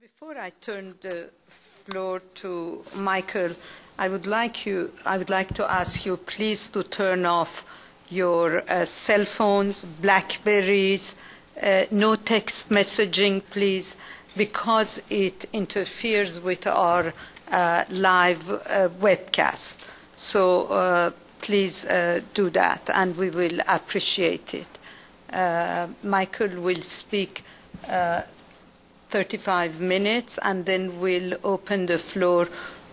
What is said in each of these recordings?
Before I turn the floor to Michael, I would like to ask you please to turn off your cell phones, Blackberries, no text messaging, please, because it interferes with our live webcast. So please do that, and we will appreciate it. Michael will speak 35 minutes, and then we'll open the floor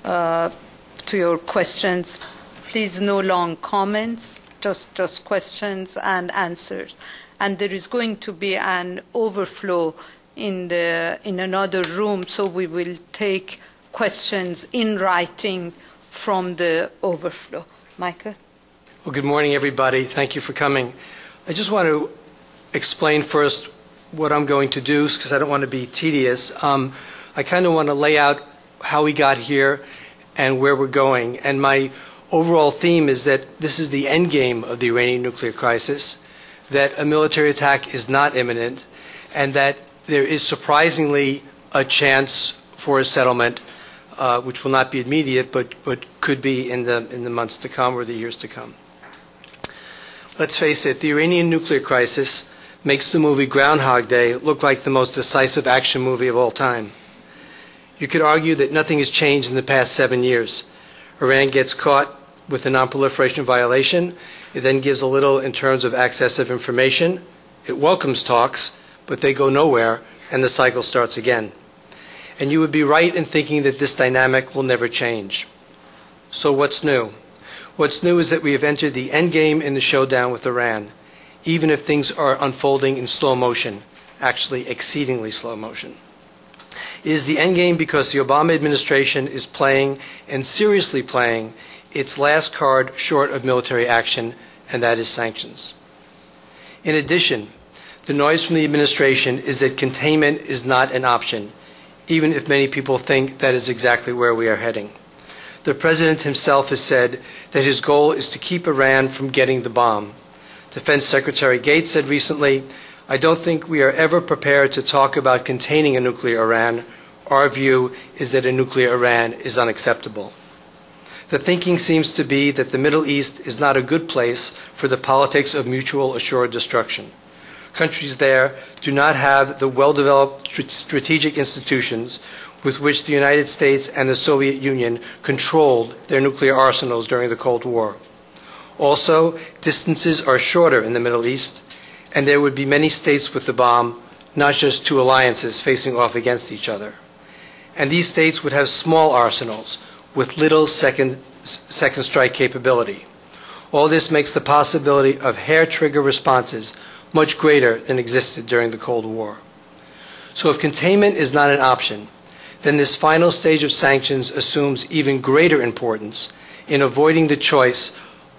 to your questions. Please, no long comments, just questions and answers. And there is going to be an overflow in another room, so we will take questions in writing from the overflow. Michael? Well, good morning, everybody. Thank you for coming. I just want to explain first what I'm going to do, because I don't want to be tedious. I kind of want to lay out how we got here and where we're going. And my overall theme is that this is the end game of the Iranian nuclear crisis, that a military attack is not imminent, and that there is surprisingly a chance for a settlement, which will not be immediate, but could be in the months to come or the years to come. Let's face it, the Iranian nuclear crisis makes the movie Groundhog Day look like the most decisive action movie of all time. You could argue that nothing has changed in the past 7 years. Iran gets caught with a non-proliferation violation. It then gives a little in terms of access of information. It welcomes talks, but they go nowhere, and the cycle starts again. And you would be right in thinking that this dynamic will never change. So what's new? What's new is that we have entered the end game in the showdown with Iran, even if things are unfolding in slow motion, actually exceedingly slow motion. It is the endgame because the Obama administration is playing, and seriously playing, its last card short of military action, and that is sanctions. In addition, the noise from the administration is that containment is not an option, even if many people think that is exactly where we are heading. The President himself has said that his goal is to keep Iran from getting the bomb. Defense Secretary Gates said recently, "I don't think we are ever prepared to talk about containing a nuclear Iran. Our view is that a nuclear Iran is unacceptable." The thinking seems to be that the Middle East is not a good place for the politics of mutual assured destruction. Countries there do not have the well-developed strategic institutions with which the United States and the Soviet Union controlled their nuclear arsenals during the Cold War. Also, distances are shorter in the Middle East, and there would be many states with the bomb, not just two alliances facing off against each other. And these states would have small arsenals with little second strike capability. All this makes the possibility of hair-trigger responses much greater than existed during the Cold War. So if containment is not an option, then this final stage of sanctions assumes even greater importance in avoiding the choice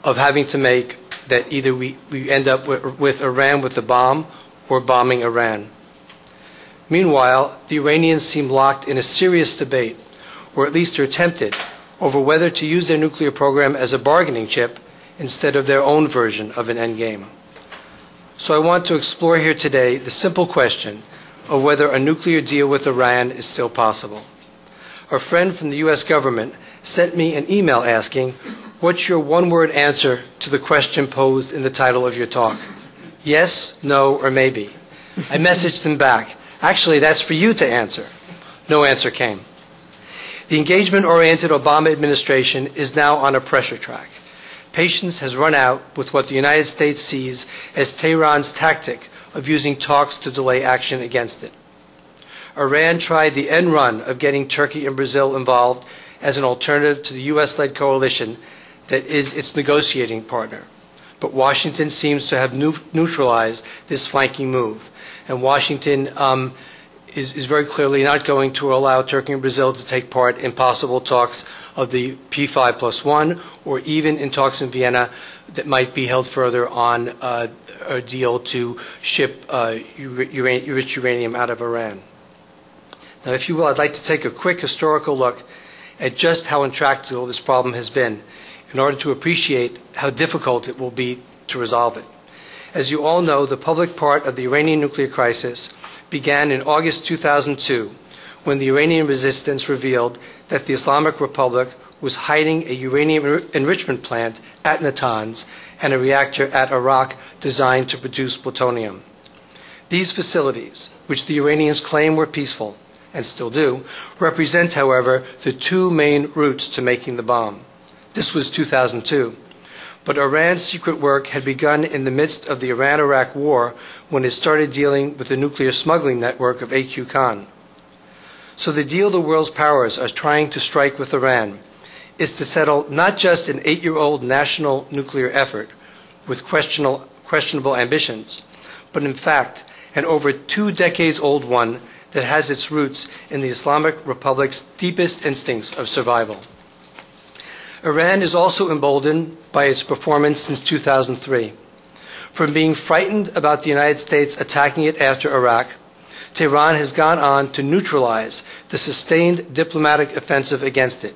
of having to make that either we end up with Iran with the bomb or bombing Iran. Meanwhile, the Iranians seem locked in a serious debate, or at least are tempted, over whether to use their nuclear program as a bargaining chip instead of their own version of an endgame. So I want to explore here today the simple question of whether a nuclear deal with Iran is still possible. A friend from the U.S. government sent me an email asking, "What's your one-word answer to the question posed in the title of your talk? Yes, no, or maybe?" I messaged him back, "Actually, that's for you to answer." No answer came. The engagement-oriented Obama administration is now on a pressure track. Patience has run out with what the United States sees as Tehran's tactic of using talks to delay action against it. Iran tried the end run of getting Turkey and Brazil involved as an alternative to the U.S.-led coalition that is its negotiating partner. But Washington seems to have neutralized this flanking move. And Washington is very clearly not going to allow Turkey and Brazil to take part in possible talks of the P5+1, or even in talks in Vienna that might be held further on a deal to ship rich uranium out of Iran. Now, if you will, I'd like to take a quick historical look at just how intractable this problem has been, in order to appreciate how difficult it will be to resolve it. As you all know, the public part of the Iranian nuclear crisis began in August 2002 when the Iranian resistance revealed that the Islamic Republic was hiding a uranium enrichment plant at Natanz and a reactor at Iraq designed to produce plutonium. These facilities, which the Iranians claim were peaceful, and still do, represent, however, the two main routes to making the bomb. This was 2002. But Iran's secret work had begun in the midst of the Iran-Iraq war when it started dealing with the nuclear smuggling network of A.Q. Khan. So the deal the world's powers are trying to strike with Iran is to settle not just an 8-year-old national nuclear effort with questionable ambitions, but in fact an over 2 decades-old one that has its roots in the Islamic Republic's deepest instincts of survival. Iran is also emboldened by its performance since 2003. From being frightened about the United States attacking it after Iraq, Tehran has gone on to neutralize the sustained diplomatic offensive against it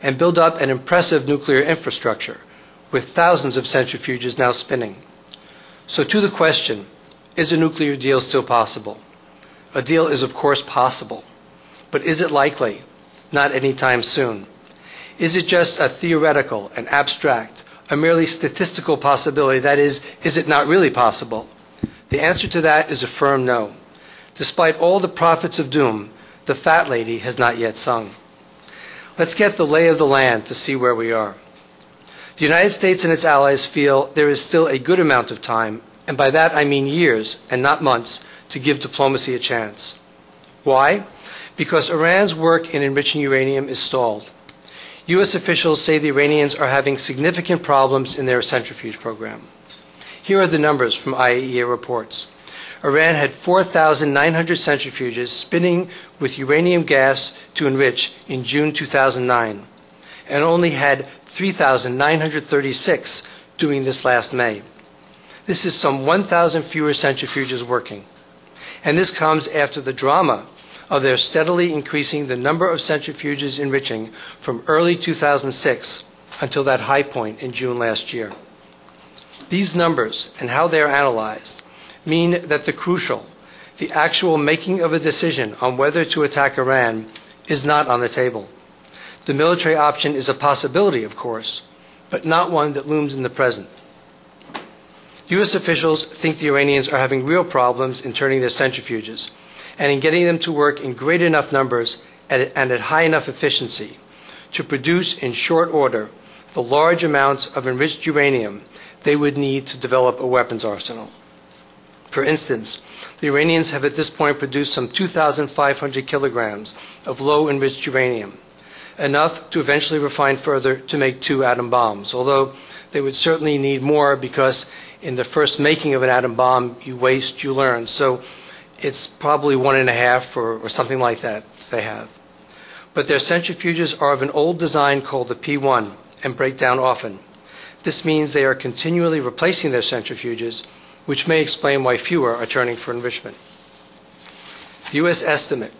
and build up an impressive nuclear infrastructure with thousands of centrifuges now spinning. So to the question, is a nuclear deal still possible? A deal is of course possible, but is it likely? Not anytime soon. Is it just a theoretical, an abstract, a merely statistical possibility? That is it not really possible? The answer to that is a firm no. Despite all the prophets of doom, the fat lady has not yet sung. Let's get the lay of the land to see where we are. The United States and its allies feel there is still a good amount of time, and by that I mean years and not months, to give diplomacy a chance. Why? Because Iran's work in enriching uranium is stalled. U.S. officials say the Iranians are having significant problems in their centrifuge program. Here are the numbers from IAEA reports. Iran had 4,900 centrifuges spinning with uranium gas to enrich in June 2009, and only had 3,936 doing this last May. This is some 1,000 fewer centrifuges working. And this comes after the drama of their steadily increasing the number of centrifuges enriching from early 2006 until that high point in June last year. These numbers and how they are analyzed mean that the actual making of a decision on whether to attack Iran is not on the table. The military option is a possibility, of course, but not one that looms in the present. U.S. officials think the Iranians are having real problems in turning their centrifuges and in getting them to work in great enough numbers and at high enough efficiency to produce in short order the large amounts of enriched uranium they would need to develop a weapons arsenal. For instance, the Iranians have at this point produced some 2,500 kilograms of low-enriched uranium, enough to eventually refine further to make 2 atom bombs, although they would certainly need more because in the first making of an atom bomb, you waste, you learn. So it's probably 1.5 or something like that they have. But their centrifuges are of an old design called the P1 and break down often. This means they are continually replacing their centrifuges, which may explain why fewer are turning for enrichment. The U.S. estimate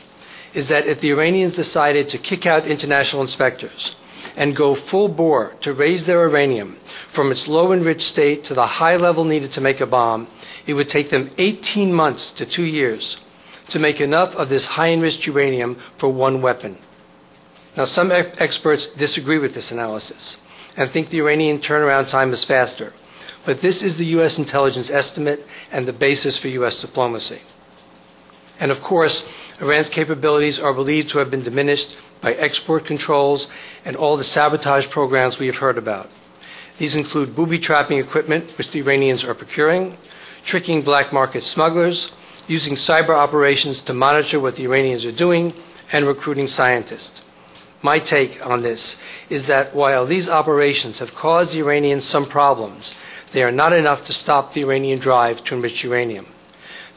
is that if the Iranians decided to kick out international inspectors and go full bore to raise their uranium from its low-enriched state to the high level needed to make a bomb, it would take them 18 months to 2 years to make enough of this high-enriched uranium for one weapon. Now, some experts disagree with this analysis and think the Iranian turnaround time is faster, but this is the U.S. intelligence estimate and the basis for U.S. diplomacy. And of course, Iran's capabilities are believed to have been diminished by export controls and all the sabotage programs we have heard about. These include booby-trapping equipment, which the Iranians are procuring, tricking black market smugglers, using cyber operations to monitor what the Iranians are doing, and recruiting scientists. My take on this is that while these operations have caused the Iranians some problems, they are not enough to stop the Iranian drive to enrich uranium.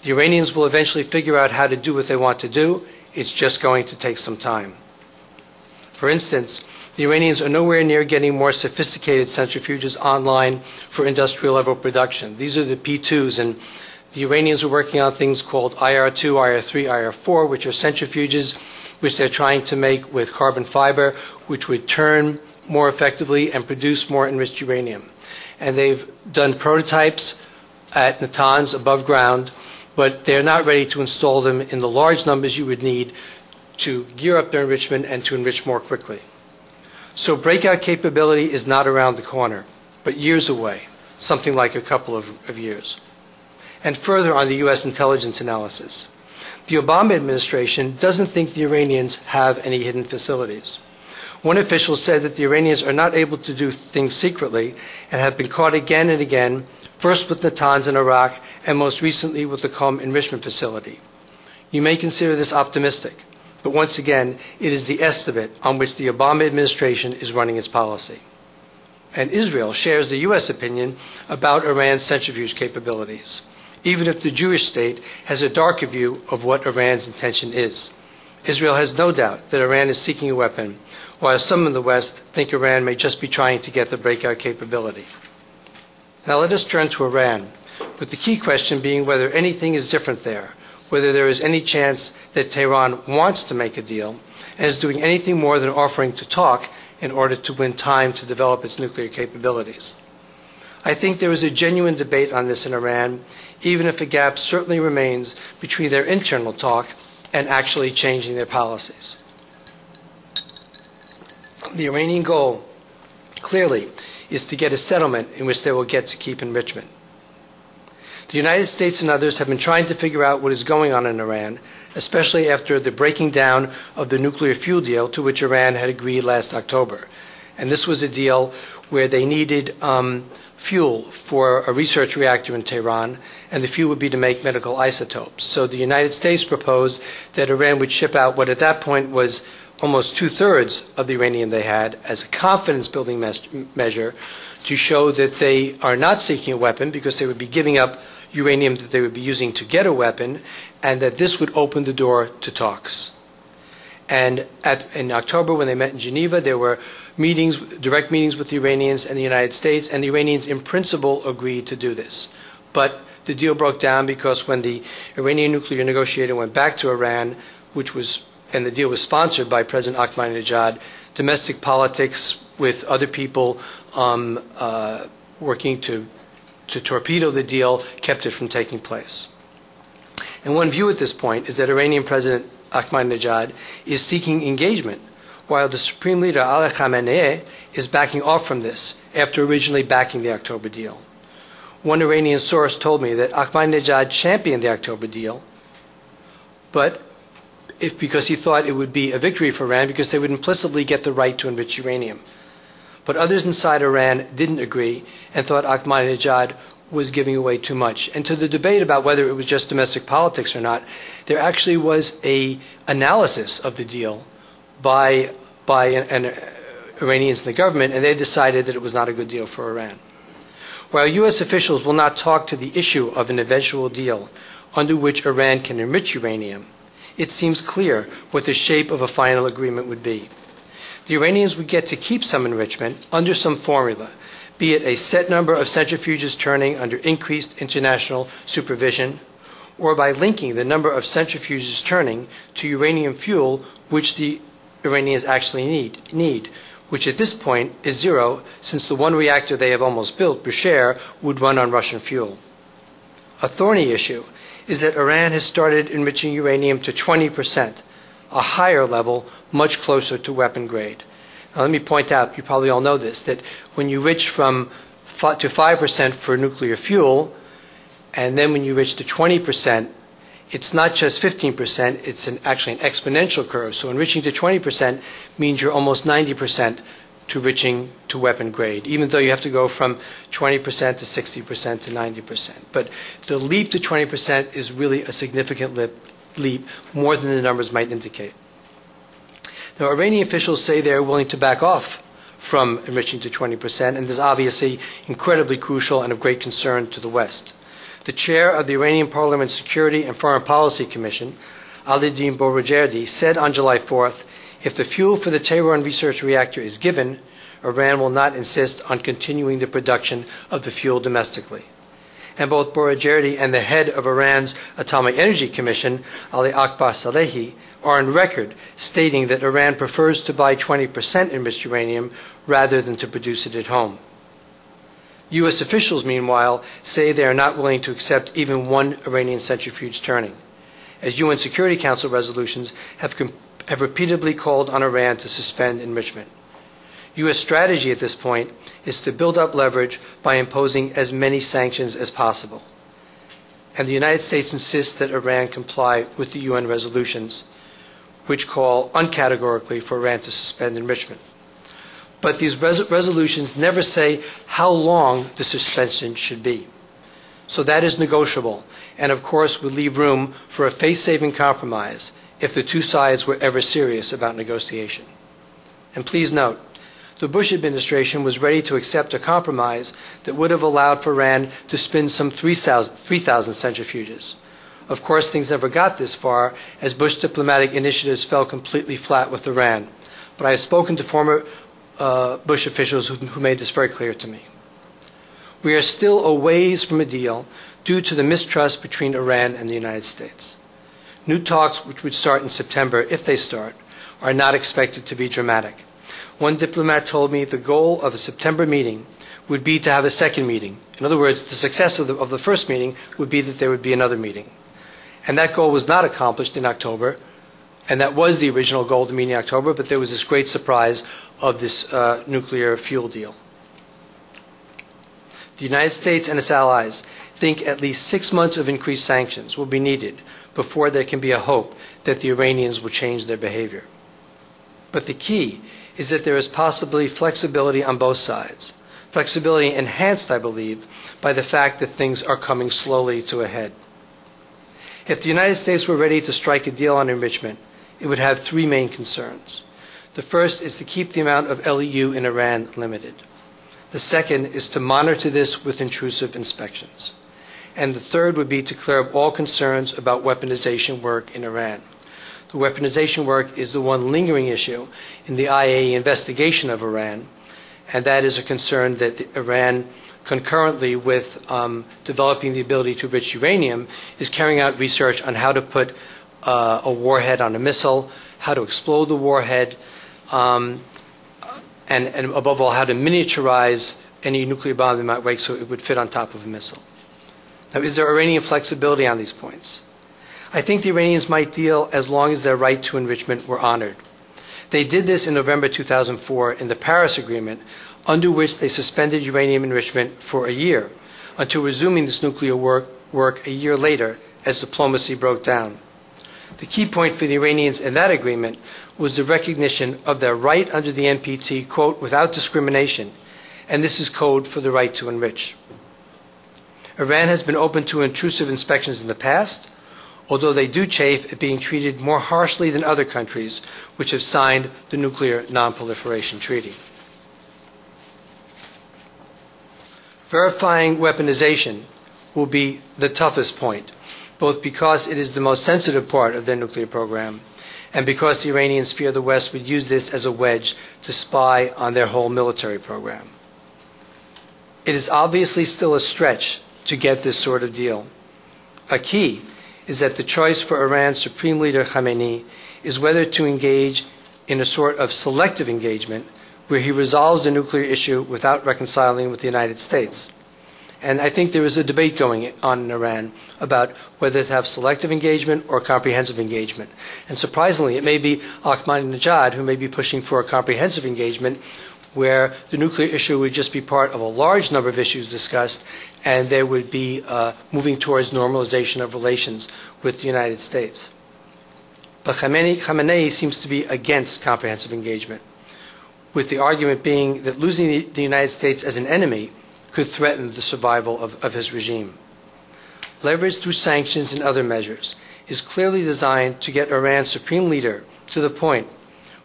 The Iranians will eventually figure out how to do what they want to do. It's just going to take some time. For instance, the Iranians are nowhere near getting more sophisticated centrifuges online for industrial level production. These are the P2s, and the Iranians are working on things called IR2, IR3, IR4, which are centrifuges which they're trying to make with carbon fiber, which would turn more effectively and produce more enriched uranium. And they've done prototypes at Natanz above ground, but they're not ready to install them in the large numbers you would need to gear up their enrichment and to enrich more quickly. So breakout capability is not around the corner, but years away, something like a couple of years. And further on the U.S. intelligence analysis, the Obama administration doesn't think the Iranians have any hidden facilities. One official said that the Iranians are not able to do things secretly and have been caught again and again, first with Natanz in Iraq and most recently with the Qom enrichment facility. You may consider this optimistic, but once again, it is the estimate on which the Obama administration is running its policy. And Israel shares the U.S. opinion about Iran's centrifuge capabilities, even if the Jewish state has a darker view of what Iran's intention is. Israel has no doubt that Iran is seeking a weapon, while some in the West think Iran may just be trying to get the breakout capability. Now let us turn to Iran, with the key question being whether anything is different there, whether there is any chance that Tehran wants to make a deal and is doing anything more than offering to talk in order to win time to develop its nuclear capabilities. I think there is a genuine debate on this in Iran, even if a gap certainly remains between their internal talk and actually changing their policies. The Iranian goal, clearly, is to get a settlement in which they will get to keep enrichment. The United States and others have been trying to figure out what is going on in Iran, especially after the breaking down of the nuclear fuel deal to which Iran had agreed last October. And this was a deal where they needed fuel for a research reactor in Tehran, and the fuel would be to make medical isotopes. So the United States proposed that Iran would ship out what at that point was almost two-thirds of the uranium they had as a confidence-building measure to show that they are not seeking a weapon because they would be giving up uranium that they would be using to get a weapon, and that this would open the door to talks. And in October, when they met in Geneva, there were meetings, direct meetings with the Iranians and the United States, and the Iranians in principle agreed to do this. But the deal broke down because when the Iranian nuclear negotiator went back to Iran, and the deal was sponsored by President Ahmadinejad, domestic politics with other people working to torpedo the deal kept it from taking place. And one view at this point is that Iranian President Ahmadinejad is seeking engagement, while the Supreme Leader Ali Khamenei is backing off from this after originally backing the October deal. One Iranian source told me that Ahmadinejad championed the October deal, but because he thought it would be a victory for Iran because they would implicitly get the right to enrich uranium. But others inside Iran didn't agree and thought Ahmadinejad was giving away too much. And to the debate about whether it was just domestic politics or not, there actually was an analysis of the deal by Iranians in the government, and they decided that it was not a good deal for Iran. While U.S. officials will not talk to the issue of an eventual deal under which Iran can enrich uranium, it seems clear what the shape of a final agreement would be. The Iranians would get to keep some enrichment under some formula, be it a set number of centrifuges turning under increased international supervision, or by linking the number of centrifuges turning to uranium fuel which the Iranians actually need, which at this point is zero, since the one reactor they have almost built, Bushehr, would run on Russian fuel. A thorny issue is that Iran has started enriching uranium to 20%, a higher level, much closer to weapon grade. Now let me point out, you probably all know this, that when you reach to 5% for nuclear fuel, and then when you reach to 20%, it's not just 15%, it's actually an exponential curve. So enriching to 20% means you're almost 90% to enriching to weapon grade, even though you have to go from 20% to 60% to 90%. But the leap to 20% is really a significant leap, more than the numbers might indicate. Now, Iranian officials say they are willing to back off from enriching to 20%, and this is obviously incredibly crucial and of great concern to the West. The chair of the Iranian Parliament's Security and Foreign Policy Commission, Ali-Din Borujerdi, said on July 4th, if the fuel for the Tehran research reactor is given, Iran will not insist on continuing the production of the fuel domestically. And both Borujerdi and the head of Iran's Atomic Energy Commission, Ali Akbar Salehi, are on record stating that Iran prefers to buy 20% enriched uranium rather than to produce it at home. U.S. officials, meanwhile, say they are not willing to accept even one Iranian centrifuge turning, as UN Security Council resolutions have have repeatedly called on Iran to suspend enrichment. U.S. strategy at this point is to build up leverage by imposing as many sanctions as possible. And the United States insists that Iran comply with the UN resolutions, which call uncategorically for Iran to suspend enrichment. But these resolutions never say how long the suspension should be. So that is negotiable, and of course would leave room for a face-saving compromise if the two sides were ever serious about negotiation. And please note, the Bush administration was ready to accept a compromise that would have allowed for Iran to spin some 3,000 centrifuges. Of course, things never got this far, as Bush diplomatic initiatives fell completely flat with Iran. But I have spoken to former Bush officials who made this very clear to me. We are still a ways from a deal due to the mistrust between Iran and the United States. New talks, which would start in September, if they start, are not expected to be dramatic. One diplomat told me the goal of a September meeting would be to have a second meeting. In other words, the success of the first meeting would be that there would be another meeting. And that goal was not accomplished in October, and that was the original goal of the meeting in October, but there was this great surprise of this nuclear fuel deal. The United States and its allies think at least 6 months of increased sanctions will be needed before there can be a hope that the Iranians will change their behavior. But the key is that there is possibly flexibility on both sides. Flexibility enhanced, I believe, by the fact that things are coming slowly to a head. If the United States were ready to strike a deal on enrichment, it would have three main concerns. The first is to keep the amount of LEU in Iran limited. The second is to monitor this with intrusive inspections. And the third would be to clear up all concerns about weaponization work in Iran. The weaponization work is the one lingering issue in the IAEA investigation of Iran, and that is a concern that Iran, concurrently with developing the ability to enrich uranium, is carrying out research on how to put a warhead on a missile, how to explode the warhead, and above all, how to miniaturize any nuclear bomb that might wake so it would fit on top of a missile. Now, is there Iranian flexibility on these points? I think the Iranians might deal as long as their right to enrichment were honored. They did this in November 2004 in the Paris Agreement, under which they suspended uranium enrichment for a year, until resuming this nuclear work a year later as diplomacy broke down. The key point for the Iranians in that agreement was the recognition of their right under the NPT, quote, without discrimination, and this is code for the right to enrich. Iran has been open to intrusive inspections in the past, although they do chafe at being treated more harshly than other countries which have signed the Nuclear Non-Proliferation Treaty. Verifying weaponization will be the toughest point, both because it is the most sensitive part of their nuclear program and because the Iranians fear the West would use this as a wedge to spy on their whole military program. It is obviously still a stretch to get this sort of deal. A key is that the choice for Iran's Supreme Leader Khamenei is whether to engage in a sort of selective engagement where he resolves the nuclear issue without reconciling with the United States. And I think there is a debate going on in Iran about whether to have selective engagement or comprehensive engagement. And surprisingly, it may be Ahmadinejad who may be pushing for a comprehensive engagement where the nuclear issue would just be part of a large number of issues discussed, and there would be moving towards normalization of relations with the United States. But Khamenei seems to be against comprehensive engagement, with the argument being that losing the United States as an enemy could threaten the survival of his regime. Leverage through sanctions and other measures is clearly designed to get Iran's supreme leader to the point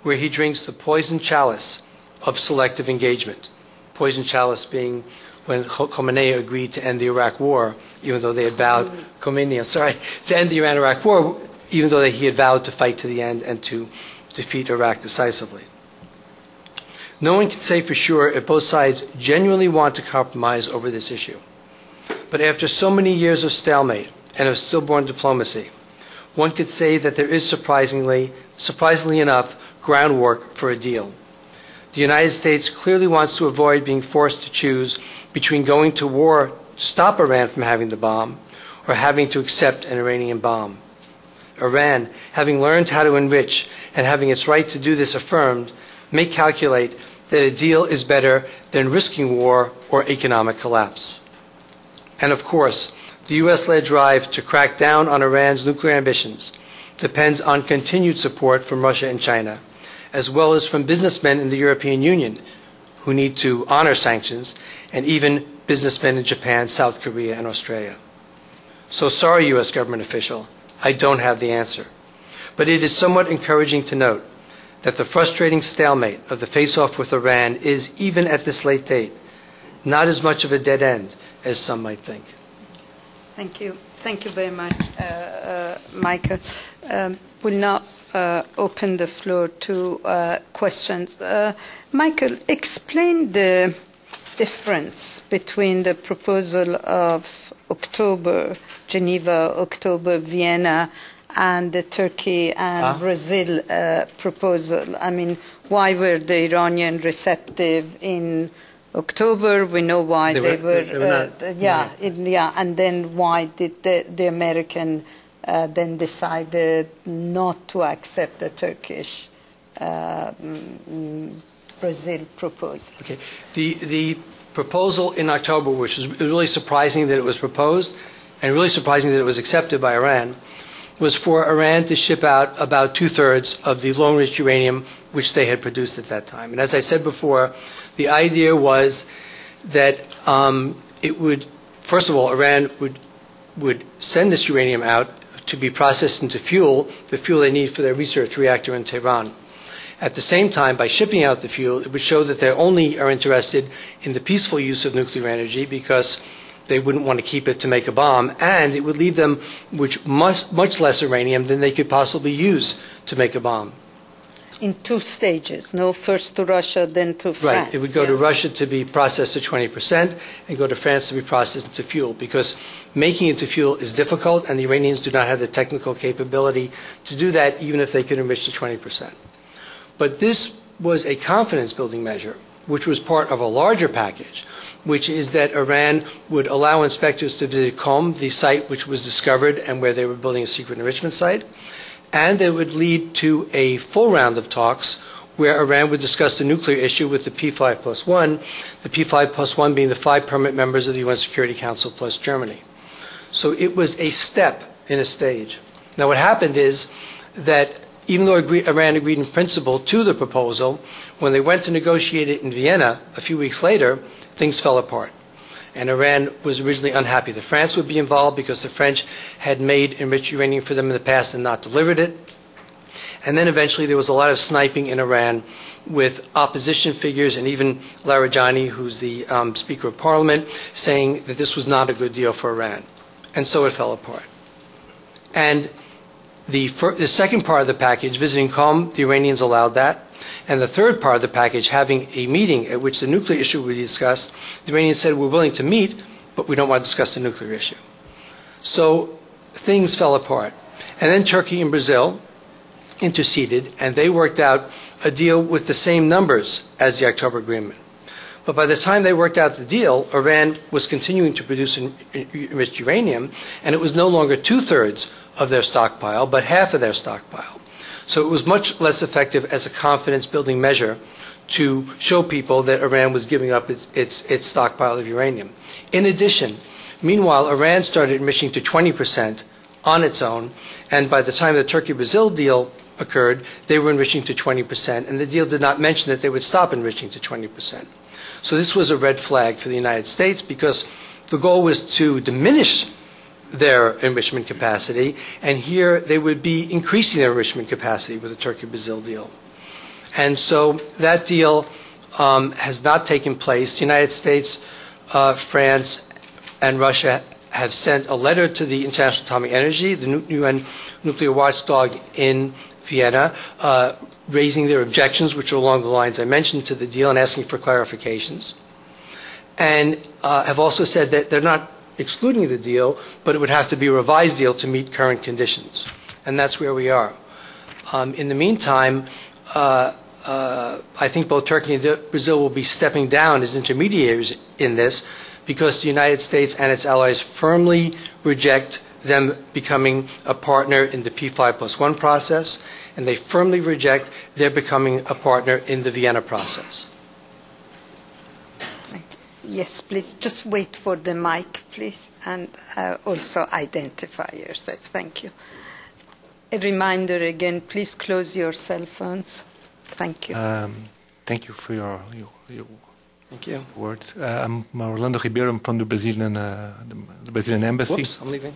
where he drinks the poison chalice of selective engagement. Poison chalice being when Khomeini agreed to end the Iraq War, even though they had vowed, to end the Iran-Iraq War, even though he had vowed to fight to the end and to defeat Iraq decisively. No one can say for sure if both sides genuinely want to compromise over this issue. But after so many years of stalemate and of stillborn diplomacy, one could say that there is surprisingly enough groundwork for a deal. The United States clearly wants to avoid being forced to choose between going to war to stop Iran from having the bomb or having to accept an Iranian bomb. Iran, having learned how to enrich and having its right to do this affirmed, may calculate that a deal is better than risking war or economic collapse. And of course, the U.S.-led drive to crack down on Iran's nuclear ambitions depends on continued support from Russia and China, as well as from businessmen in the European Union who need to honor sanctions, and even businessmen in Japan, South Korea, and Australia. So sorry, U.S. government official, I don't have the answer. But it is somewhat encouraging to note that the frustrating stalemate of the face-off with Iran is, even at this late date, not as much of a dead end as some might think. Thank you. Thank you very much, Michael. We'll now open the floor to questions. Michael, explain the difference between the proposal of October, Geneva, October, Vienna, and the Turkey and Brazil proposal. I mean, why were the Iranian receptive in October? We know why they were not, and then why did the American then decided not to accept the Turkish Brazil proposal? Okay, the proposal in October, which was really surprising that it was proposed, and really surprising that it was accepted by Iran, was for Iran to ship out about 2/3 of the low-enriched uranium which they had produced at that time. And as I said before, the idea was that it would, first of all, Iran would send this uranium out to be processed into fuel, the fuel they need for their research reactor in Tehran. At the same time, by shipping out the fuel, it would show that they only are interested in the peaceful use of nuclear energy, because they wouldn't want to keep it to make a bomb, and it would leave them with much less uranium than they could possibly use to make a bomb. In 2 stages, no? First to Russia, then to France. Right. It would go to Russia to be processed to 20% and go to France to be processed into fuel, because making it to fuel is difficult, and the Iranians do not have the technical capability to do that, even if they could enrich to 20%. But this was a confidence-building measure, which was part of a larger package, which is that Iran would allow inspectors to visit Qom, the site which was discovered and where they were building a secret enrichment site, and it would lead to a full round of talks where Iran would discuss the nuclear issue with the P5+1, the P5+1 being the 5 permanent members of the UN Security Council plus Germany. So it was a step in a stage. Now what happened is that even though Iran agreed in principle to the proposal, when they went to negotiate it in Vienna a few weeks later, things fell apart. And Iran was originally unhappy that France would be involved, because the French had made enriched uranium for them in the past and not delivered it. And then eventually there was a lot of sniping in Iran with opposition figures, and even Larijani, who's the Speaker of Parliament, saying that this was not a good deal for Iran. And so it fell apart. And the second part of the package, visiting Qom, the Iranians allowed that. And the third part of the package, having a meeting at which the nuclear issue would be discussed, the Iranians said, we're willing to meet, but we don't want to discuss the nuclear issue. So things fell apart. And then Turkey and Brazil interceded, and they worked out a deal with the same numbers as the October agreement. But by the time they worked out the deal, Iran was continuing to produce enriched uranium, and it was no longer 2/3 of their stockpile, but half of their stockpile. So it was much less effective as a confidence-building measure to show people that Iran was giving up its stockpile of uranium. In addition, meanwhile, Iran started enriching to 20% on its own, and by the time the Turkey-Brazil deal occurred, they were enriching to 20%, and the deal did not mention that they would stop enriching to 20%. So this was a red flag for the United States, because the goal was to diminish their enrichment capacity, and here they would be increasing their enrichment capacity with the Turkey-Brazil deal. And so that deal has not taken place. The United States, France, and Russia have sent a letter to the International Atomic Energy, the UN nuclear watchdog in Vienna, raising their objections, which are along the lines I mentioned, to the deal, and asking for clarifications. And have also said that they're not excluding the deal, but it would have to be a revised deal to meet current conditions. And that's where we are. In the meantime, I think both Turkey and Brazil will be stepping down as intermediaries in this, because the United States and its allies firmly reject them becoming a partner in the P5+1 process, and they firmly reject their becoming a partner in the Vienna process. Yes, please, just wait for the mic, please, and also identify yourself. Thank you. A reminder again, please close your cell phones. Thank you. Thank you for your Thank you. words. I'm Orlando Ribeiro. I'm from the Brazilian embassy. Whoops, I'm leaving.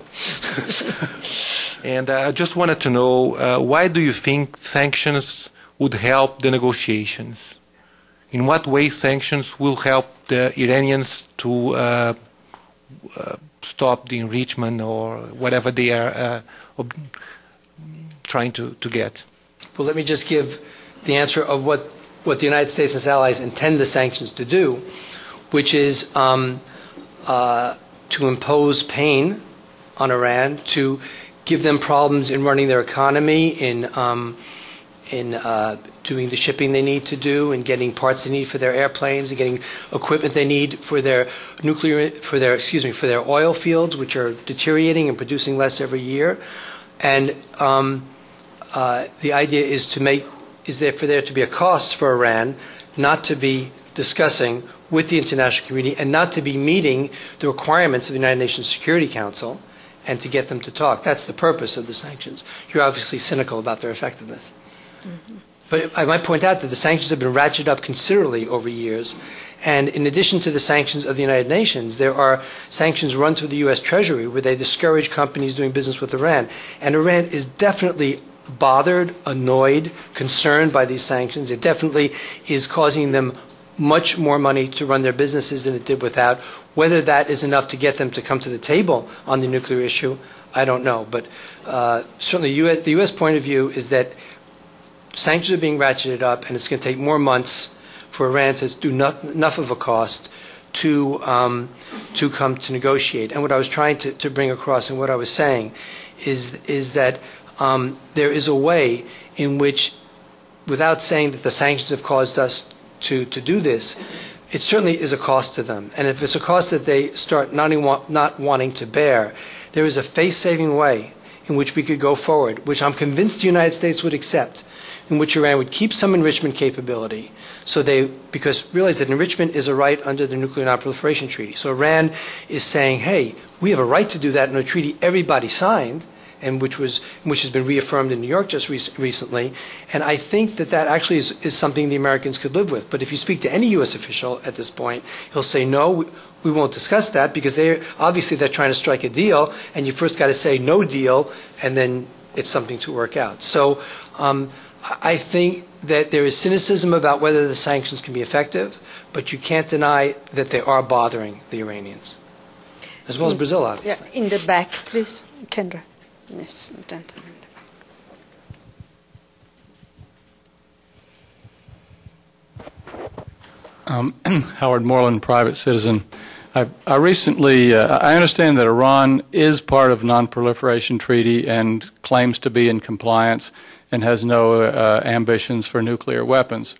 And I just wanted to know, why do you think sanctions would help the negotiations? In what way sanctions will help the Iranians to stop the enrichment or whatever they are trying to get? Well, let me just give the answer of what the United States and its allies intend the sanctions to do, which is to impose pain on Iran, to give them problems in running their economy, in doing the shipping they need to do, and getting parts they need for their airplanes, and getting equipment they need for their oil fields, which are deteriorating and producing less every year. And the idea is for there to be a cost for Iran not to be discussing with the international community and not to be meeting the requirements of the United Nations Security Council and to get them to talk. That's the purpose of the sanctions. You're obviously cynical about their effectiveness. Mm-hmm. But I might point out that the sanctions have been ratcheted up considerably over years. And in addition to the sanctions of the United Nations, there are sanctions run through the U.S. Treasury where they discourage companies doing business with Iran. And Iran is definitely bothered, annoyed, concerned by these sanctions. It definitely is causing them much more money to run their businesses than it did without. Whether that is enough to get them to come to the table on the nuclear issue, I don't know. But certainly the U.S. point of view is that sanctions are being ratcheted up, and it's going to take more months for Iran to do enough of a cost to come to negotiate. And what I was trying to bring across and what I was saying is that there is a way in which, without saying that the sanctions have caused us to do this, it certainly is a cost to them. And if it's a cost that they start not wanting to bear, there is a face-saving way in which we could go forward, which I'm convinced the United States would accept, in which Iran would keep some enrichment capability, because realize that enrichment is a right under the Nuclear Non-Proliferation Treaty. So Iran is saying, hey, we have a right to do that in a treaty everybody signed, and which has been reaffirmed in New York just recently. And I think that actually is something the Americans could live with. But if you speak to any U.S. official at this point, he'll say, no, we won't discuss that, because they're trying to strike a deal, and you first got to say no deal, and then it's something to work out. So I think that there is cynicism about whether the sanctions can be effective, but you can't deny that they are bothering the Iranians, as well as Brazil, obviously. Yeah, in the back, please, Kendra. Yes, gentlemen. Howard Moreland, private citizen. I understand that Iran is part of non-proliferation treaty and claims to be in compliance and has no ambitions for nuclear weapons.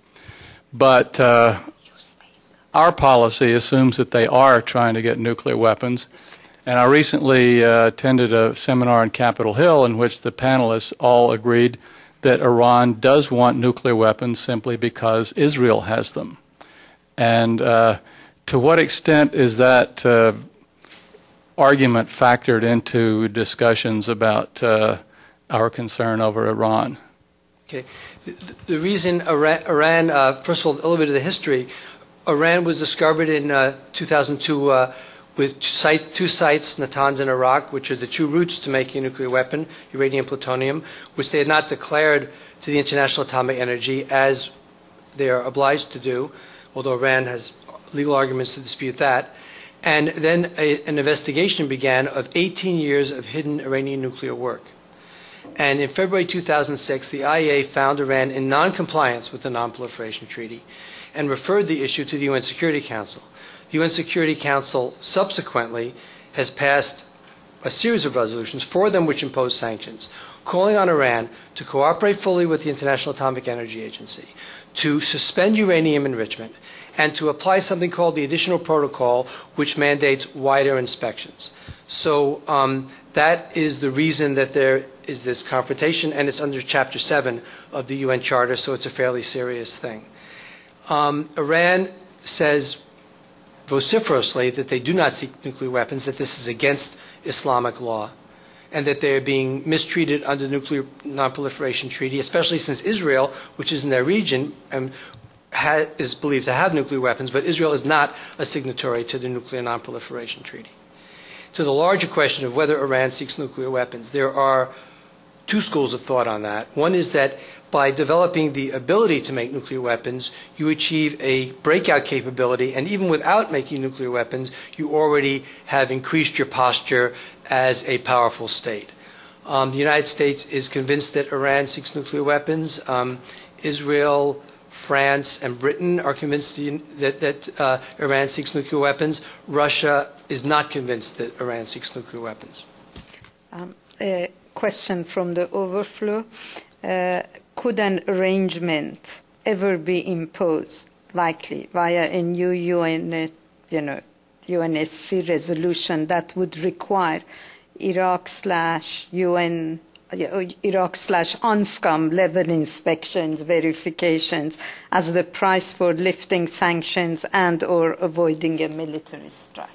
But our policy assumes that they are trying to get nuclear weapons. And I recently attended a seminar in Capitol Hill in which the panelists all agreed that Iran does want nuclear weapons simply because Israel has them. And to what extent is that argument factored into discussions about our concern over Iran? Okay. The reason Iran, first of all, a little bit of the history, Iran was discovered in 2002 with two sites, Natanz and Iraq, which are the two routes to making a nuclear weapon, uranium, plutonium, which they had not declared to the International Atomic Energy as they are obliged to do, although Iran has legal arguments to dispute that. And then an investigation began of 18 years of hidden Iranian nuclear work. And in February 2006, the IAEA found Iran in non-compliance with the Non-Proliferation Treaty and referred the issue to the UN Security Council. The UN Security Council subsequently has passed a series of resolutions, 4 of them which impose sanctions, calling on Iran to cooperate fully with the International Atomic Energy Agency, to suspend uranium enrichment, and to apply something called the Additional Protocol, which mandates wider inspections. So that is the reason that there is this confrontation, and it's under Chapter 7 of the UN Charter, so it's a fairly serious thing. Iran says vociferously that they do not seek nuclear weapons, that this is against Islamic law, and that they're being mistreated under the Nuclear Non-Proliferation Treaty, especially since Israel, which is in their region, is believed to have nuclear weapons, but Israel is not a signatory to the Nuclear Non-Proliferation Treaty. To the larger question of whether Iran seeks nuclear weapons, there are two schools of thought on that. One is that by developing the ability to make nuclear weapons, you achieve a breakout capability, and even without making nuclear weapons, you already have increased your posture as a powerful state. The United States is convinced that Iran seeks nuclear weapons. Israel, France, and Britain are convinced that Iran seeks nuclear weapons. Russia is not convinced that Iran seeks nuclear weapons. A question from the overflow. Could an arrangement ever be imposed, likely, via a new UNSC resolution that would require Iraq/UNSCOM level inspections, verifications as the price for lifting sanctions and or avoiding a military strike?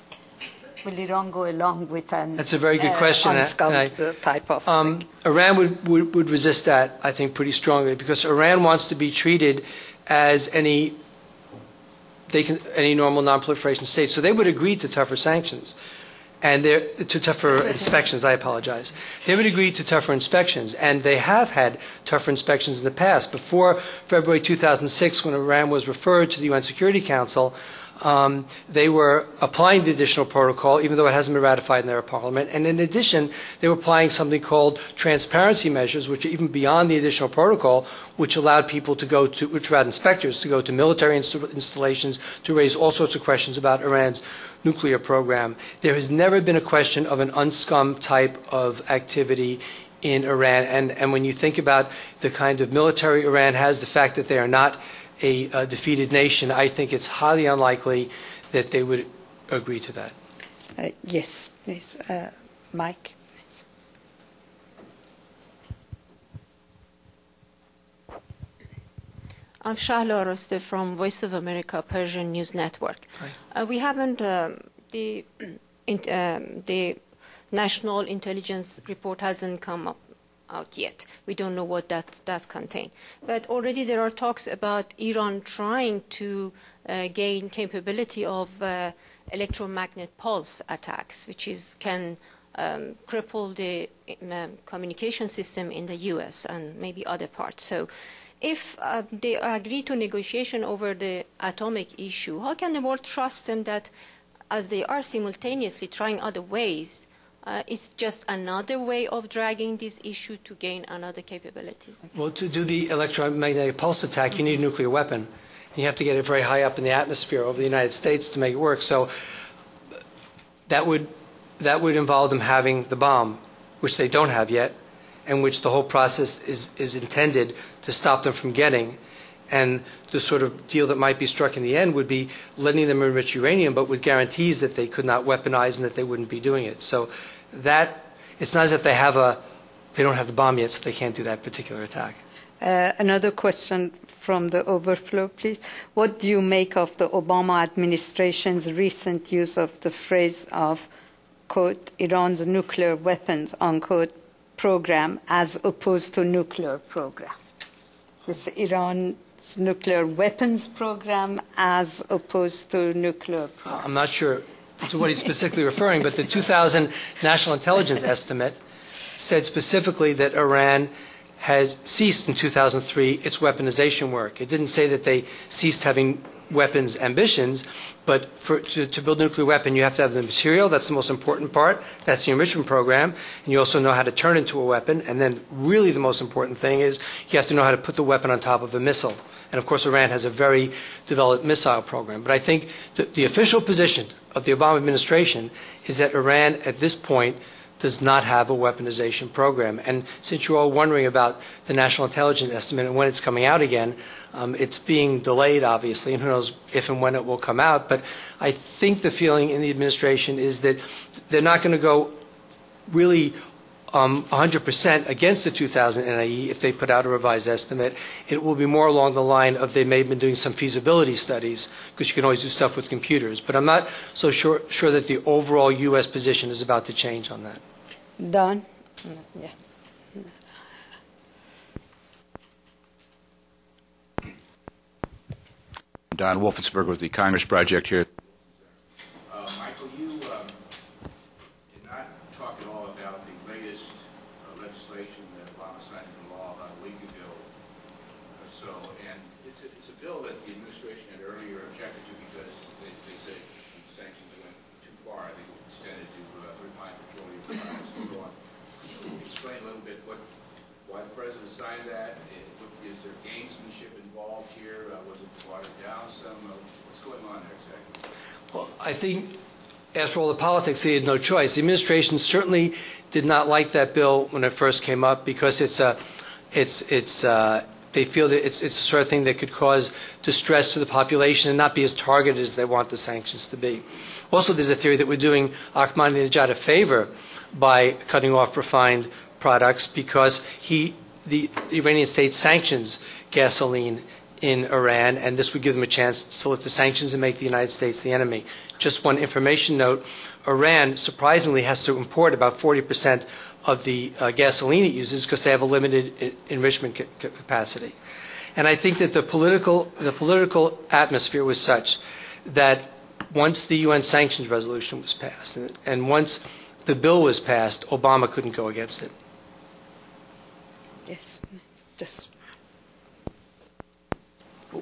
Will Iran go along with an That's a very good question. UNSCOM type of thing? Iran would resist that, I think, pretty strongly, because Iran wants to be treated as any normal non-proliferation state. So they would agree to tougher sanctions. And to tougher inspections, I apologize. They would agree to tougher inspections, and they have had tougher inspections in the past. Before February 2006, when Iran was referred to the UN Security Council, they were applying the additional protocol, even though it hasn't been ratified in their parliament. And in addition, they were applying something called transparency measures, which are even beyond the additional protocol, which allowed people to go to, which allowed inspectors to go to military installations to raise all sorts of questions about Iran's nuclear program. There has never been a question of an UNSCOM type of activity in Iran. And when you think about the kind of military Iran has, the fact that they are not a defeated nation, I think it's highly unlikely that they would agree to that. Yes, please. Mike. Please. I'm Shahla Roste from Voice of America Persian News Network. We haven't, the National Intelligence Report hasn't come out yet. We don't know what that does contain. But already there are talks about Iran trying to gain capability of electromagnet pulse attacks, which can cripple the communication system in the US and maybe other parts. So if they agree to negotiation over the atomic issue, how can the world trust them that, as they are simultaneously trying other ways, it's just another way of dragging this issue to gain another capabilities? Well, to do the electromagnetic pulse attack, you need a nuclear weapon. And you have to get it very high up in the atmosphere over the United States to make it work. So that would involve them having the bomb, which they don't have yet, and which the whole process is intended to stop them from getting. And the sort of deal that might be struck in the end would be letting them enrich uranium, but with guarantees that they could not weaponize and that they wouldn't be doing it. So that, it's not as if they don't have the bomb yet, so they can't do that particular attack. Another question from the overflow, please. What do you make of the Obama administration's recent use of the phrase of, quote, Iran's nuclear weapons, unquote, program as opposed to nuclear program? This Iran's nuclear weapons program as opposed to nuclear program. I'm not sure to what he's specifically referring, but the 2000 National Intelligence Estimate said specifically that Iran has ceased in 2003 its weaponization work. It didn't say that they ceased having weapons ambitions, but to build a nuclear weapon, you have to have the material. That's the most important part. That's the enrichment program. And you also know how to turn it into a weapon. And then really the most important thing is you have to know how to put the weapon on top of a missile. And of course, Iran has a very developed missile program. But I think the official position of the Obama administration is that Iran, at this point, does not have a weaponization program. And since you're all wondering about the National Intelligence Estimate and when it's coming out again, it's being delayed, obviously, and who knows if and when it will come out. But I think the feeling in the administration is that they're not going to go really 100% against the 2000 NIE if they put out a revised estimate. It will be more along the line of they may have been doing some feasibility studies, because you can always do stuff with computers. But I'm not so sure that the overall U.S. position is about to change on that. Don? Yeah. Don Wolfensberger with the Congress Project here. Michael, you did not talk at all about the latest legislation that Obama signed into law about a week ago or so, and it's a bill that the administration had earlier objected to because they said the sanctions went too far. They extended to refined petroleum products and so on. Can you explain a little bit why the president signed that? Is there gamesmanship involved here? Was it watered down some? What's going on there exactly? Well, I think after all the politics, they had no choice. The administration certainly did not like that bill when it first came up because they feel that it's the sort of thing that could cause distress to the population and not be as targeted as they want the sanctions to be. Also, there's a theory that we're doing Ahmadinejad a favor by cutting off refined products because the Iranian state sanctions gasoline in Iran, and this would give them a chance to lift the sanctions and make the United States the enemy. Just one information note, Iran surprisingly has to import about 40% of the gasoline it uses because they have a limited enrichment capacity. And I think that the political atmosphere was such that once the UN sanctions resolution was passed and once the bill was passed, Obama couldn't go against it. Yes,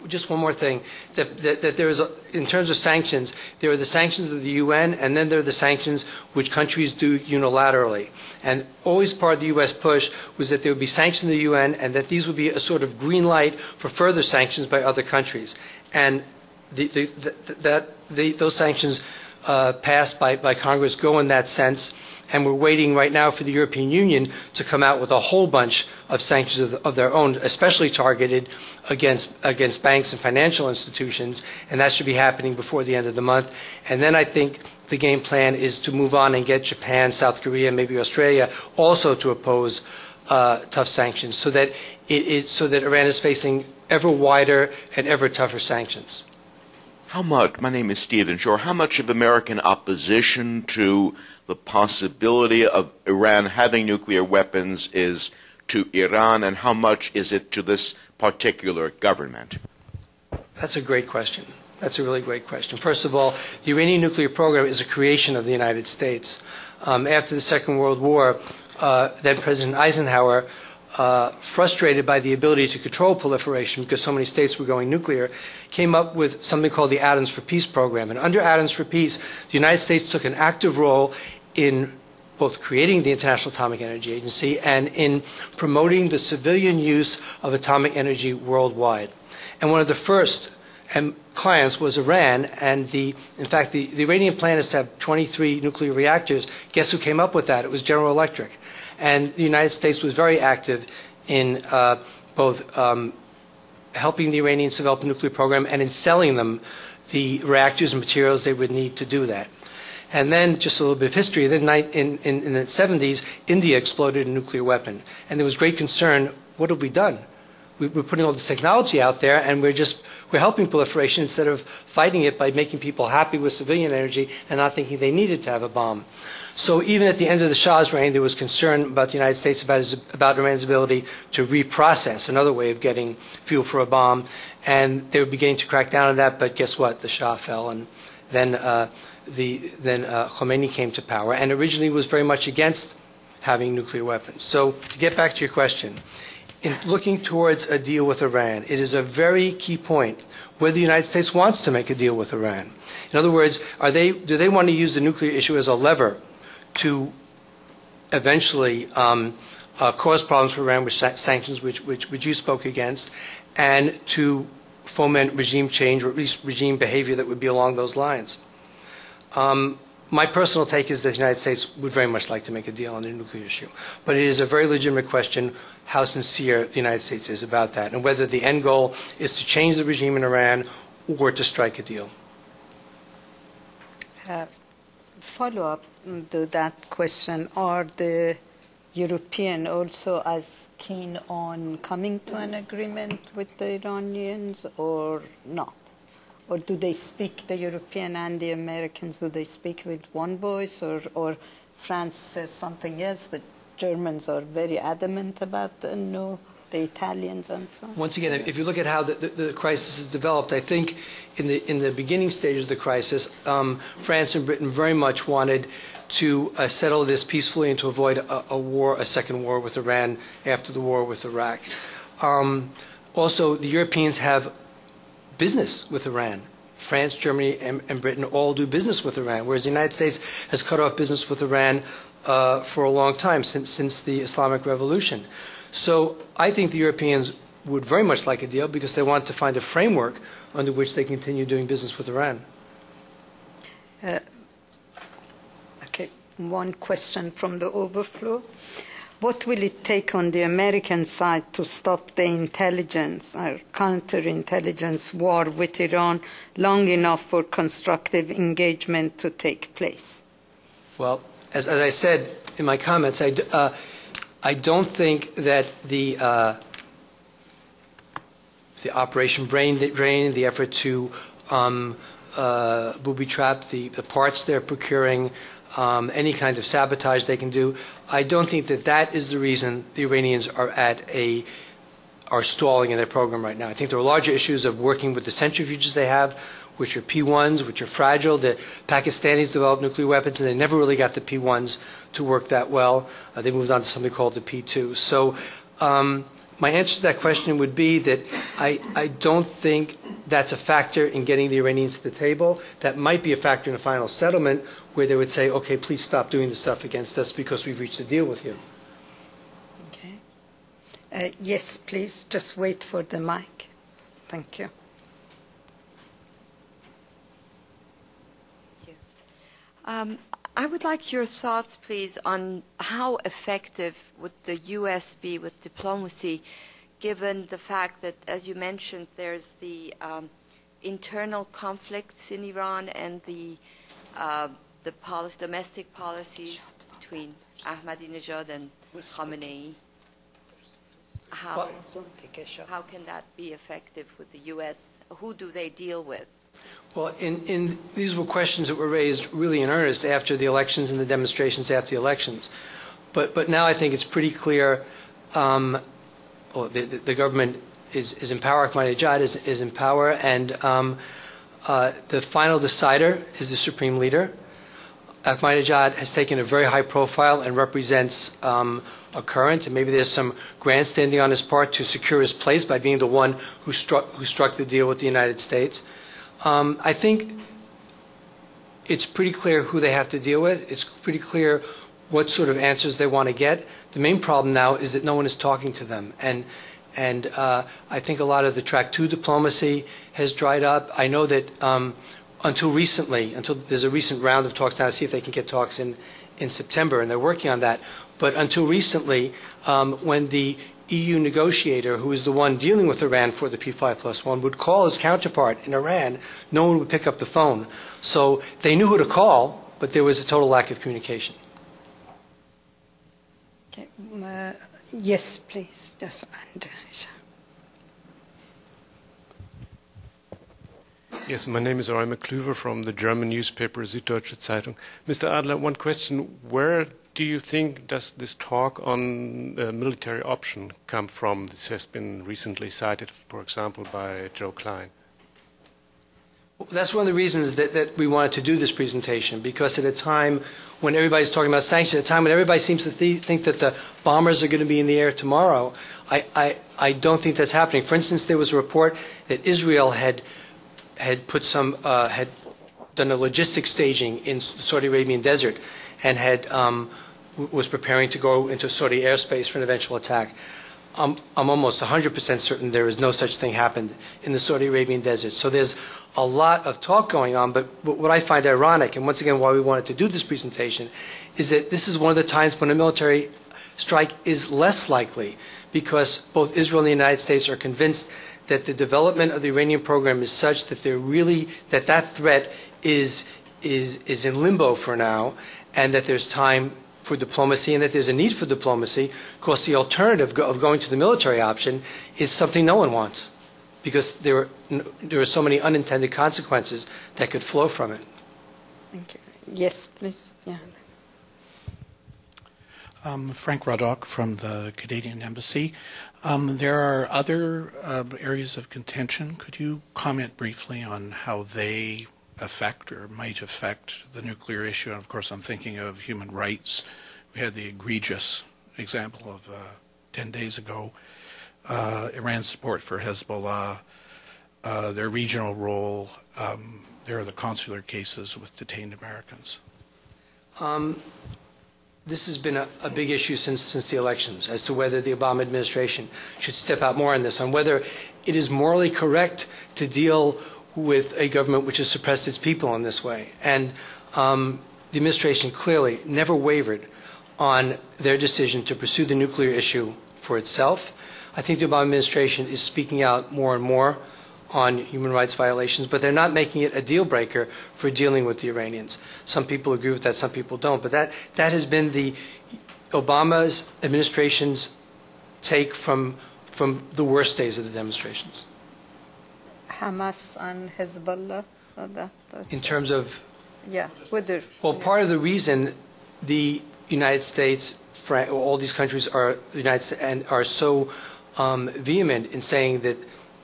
just one more thing, that there is, in terms of sanctions, there are the sanctions of the UN, and then there are the sanctions which countries do unilaterally. And always part of the U.S. push was that there would be sanctions of the UN, and that these would be a sort of green light for further sanctions by other countries. And those sanctions passed by Congress go in that sense. And we're waiting right now for the European Union to come out with a whole bunch of sanctions of their own, especially targeted against banks and financial institutions, and that should be happening before the end of the month. And then I think the game plan is to move on and get Japan, South Korea, maybe Australia also to oppose tough sanctions, so that Iran is facing ever wider and ever tougher sanctions. How much, my name is Stephen Shore, how much of American opposition to the possibility of Iran having nuclear weapons is to Iran, and how much is it to this particular government? That's a great question. That's a really great question. First of all, the Iranian nuclear program is a creation of the United States. After the Second World War, then President Eisenhower, frustrated by the ability to control proliferation because so many states were going nuclear, came up with something called the Atoms for Peace program. And under Atoms for Peace, the United States took an active role in both creating the International Atomic Energy Agency and in promoting the civilian use of atomic energy worldwide. And one of the first clients was Iran, and in fact, the Iranian plan is to have 23 nuclear reactors. Guess who came up with that? It was General Electric. And the United States was very active in both helping the Iranians develop a nuclear program and in selling them the reactors and materials they would need to do that. And then, just a little bit of history, then in the 70s, India exploded a nuclear weapon. And there was great concern, what have we done? We're putting all this technology out there, and we're helping proliferation instead of fighting it by making people happy with civilian energy and not thinking they needed to have a bomb. So even at the end of the Shah's reign, there was concern about the United States about Iran's ability to reprocess, another way of getting fuel for a bomb. And they were beginning to crack down on that, but guess what? The Shah fell, and then Khomeini came to power, and originally was very much against having nuclear weapons. So to get back to your question, in looking towards a deal with Iran, it is a very key point whether the United States wants to make a deal with Iran. In other words, do they want to use the nuclear issue as a lever to eventually cause problems for Iran with sanctions, which you spoke against, and to foment regime change, or at least regime behavior that would be along those lines? my personal take is that the United States would very much like to make a deal on the nuclear issue. But it is a very legitimate question how sincere the United States is about that, and whether the end goal is to change the regime in Iran or to strike a deal. Follow-up to that question, are the European also as keen on coming to an agreement with the Iranians or not? Or do they speak, the European and the Americans, do they speak with one voice, or France says something else? The Germans are very adamant about the no, the Italians and so on. Once again, if you look at how the crisis has developed, I think in the beginning stage of the crisis, France and Britain very much wanted to settle this peacefully and to avoid a second war with Iran after the war with Iraq. Also, the Europeans have business with Iran. France, Germany, and Britain all do business with Iran, whereas the United States has cut off business with Iran for a long time, since the Islamic Revolution. So I think the Europeans would very much like a deal because they want to find a framework under which they continue doing business with Iran. Okay, one question from the overflow. What will it take on the American side to stop the intelligence or counterintelligence war with Iran long enough for constructive engagement to take place? Well, as I said in my comments, I don't think that the Operation Brain Drain, the effort to booby trap the parts they're procuring, any kind of sabotage they can do, I don't think that is the reason the Iranians are stalling in their program right now. I think there are larger issues of working with the centrifuges they have, which are P1s, which are fragile. The Pakistanis developed nuclear weapons, and they never really got the P1s to work that well. They moved on to something called the P2. So my answer to that question would be that I don't think that's a factor in getting the Iranians to the table. That might be a factor in a final settlement where they would say, okay, please stop doing the stuff against us because we've reached a deal with you. Okay. Yes, please, just wait for the mic. Thank you. I would like your thoughts, please, on how effective would the U.S. be with diplomacy, given the fact that, as you mentioned, there's the internal conflicts in Iran and the domestic policies between Ahmadinejad and Khamenei. How can that be effective with the U.S.? Who do they deal with? Well, these were questions that were raised really in earnest after the elections and the demonstrations after the elections. But now I think it's pretty clear, the government is in power, Ahmadinejad is in power, and the final decider is the supreme leader. Ahmadinejad has taken a very high profile and represents a current, and maybe there's some grandstanding on his part to secure his place by being the one who struck the deal with the United States. I think it's pretty clear who they have to deal with. It's pretty clear what sort of answers they want to get. The main problem now is that no one is talking to them. And I think a lot of the track 2 diplomacy has dried up. I know that until there's a recent round of talks now to see if they can get talks in September, and they're working on that. But until recently, when the EU negotiator, who is the one dealing with Iran for the P5+1, would call his counterpart in Iran, no one would pick up the phone. So they knew who to call, but there was a total lack of communication. Okay. Yes, please. Yes. Yes, my name is Reimer Klüver from the German newspaper Süddeutsche Zeitung. Mr. Adler, one question. Where do you think does this talk on the military option come from? This has been recently cited, for example, by Joe Klein. That's one of the reasons that we wanted to do this presentation, because at a time when everybody's talking about sanctions, at a time when everybody seems to think that the bombers are going to be in the air tomorrow, I don't think that's happening. For instance, there was a report that Israel had done a logistics staging in the Saudi Arabian desert and was preparing to go into Saudi airspace for an eventual attack. I'm almost 100% certain there is no such thing happened in the Saudi Arabian desert. So there's a lot of talk going on, but what I find ironic, and once again why we wanted to do this presentation, is that this is one of the times when a military strike is less likely, because both Israel and the United States are convinced that the development of the Iranian program is such that that threat is in limbo for now, and that there's time for diplomacy, and that there's a need for diplomacy, because the alternative of going to the military option is something no one wants, because there are so many unintended consequences that could flow from it. Thank you. Yes, please. Yeah. Frank Ruddock from the Canadian Embassy. There are other areas of contention. Could you comment briefly on how they affect or might affect the nuclear issue? And of course, I'm thinking of human rights. We had the egregious example of 10 days ago, Iran's support for Hezbollah, their regional role. There are the consular cases with detained Americans. This has been a big issue since the elections, as to whether the Obama administration should step out more on this, on whether it is morally correct to deal with a government which has suppressed its people in this way. And the administration clearly never wavered on their decision to pursue the nuclear issue for itself. I think the Obama administration is speaking out more and more on human rights violations, but they're not making it a deal breaker for dealing with the Iranians. Some people agree with that, some people don't. But that has been the Obama's administration's take from the worst days of the demonstrations. Hamas and Hezbollah. In terms of? Yeah, whether. Well, part of the reason the United States, all these countries are the United States, and are so vehement in saying that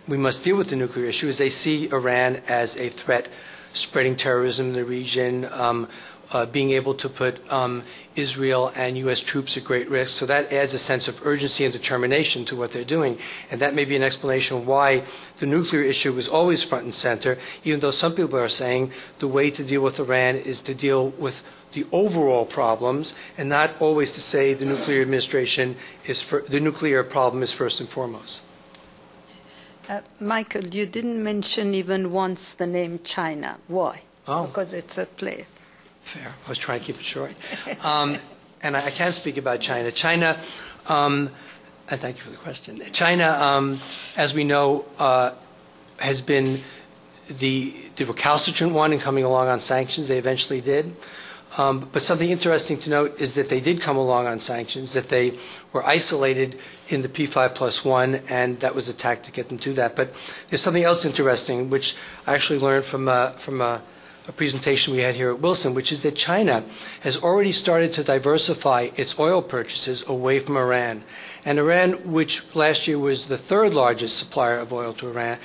we must deal with the nuclear issue is they see Iran as a threat, spreading terrorism in the region, being able to put Israel and U.S. troops at great risk. So that adds a sense of urgency and determination to what they're doing. And that may be an explanation why the nuclear issue was always front and center, even though some people are saying the way to deal with Iran is to deal with the overall problems, and not always to say the nuclear the nuclear problem is first and foremost. Michael, you didn't mention even once the name China. Why? Oh. Because it's a player. Fair. I was trying to keep it short. And I can speak about China. China, and thank you for the question. China, as we know, has been the recalcitrant one in coming along on sanctions. They eventually did. But something interesting to note is that they did come along on sanctions, that they were isolated in the P5+1, and that was a tack to get them to that. But there's something else interesting, which I actually learned from a presentation we had here at Wilson, which is that China has already started to diversify its oil purchases away from Iran. And Iran, which last year was the third largest supplier of oil to Iran,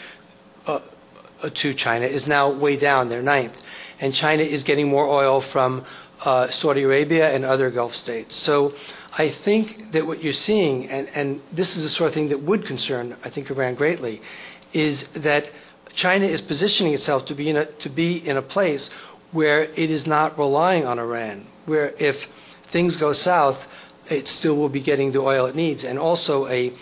to China, is now way down. They're ninth. And China is getting more oil from Saudi Arabia and other Gulf states. So I think that what you're seeing, and this is the sort of thing that would concern, I think, Iran greatly, is that China is positioning itself to be in a place where it is not relying on Iran, where if things go south, it still will be getting the oil it needs. And also a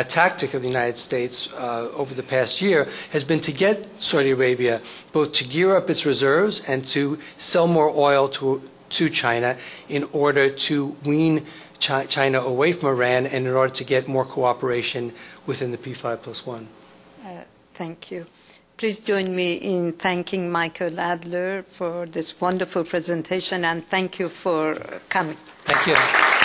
tactic of the United States over the past year has been to get Saudi Arabia both to gear up its reserves and to sell more oil to China in order to wean China away from Iran and in order to get more cooperation within the P5+1. Thank you. Please join me in thanking Michael Adler for this wonderful presentation, and thank you for coming. Thank you.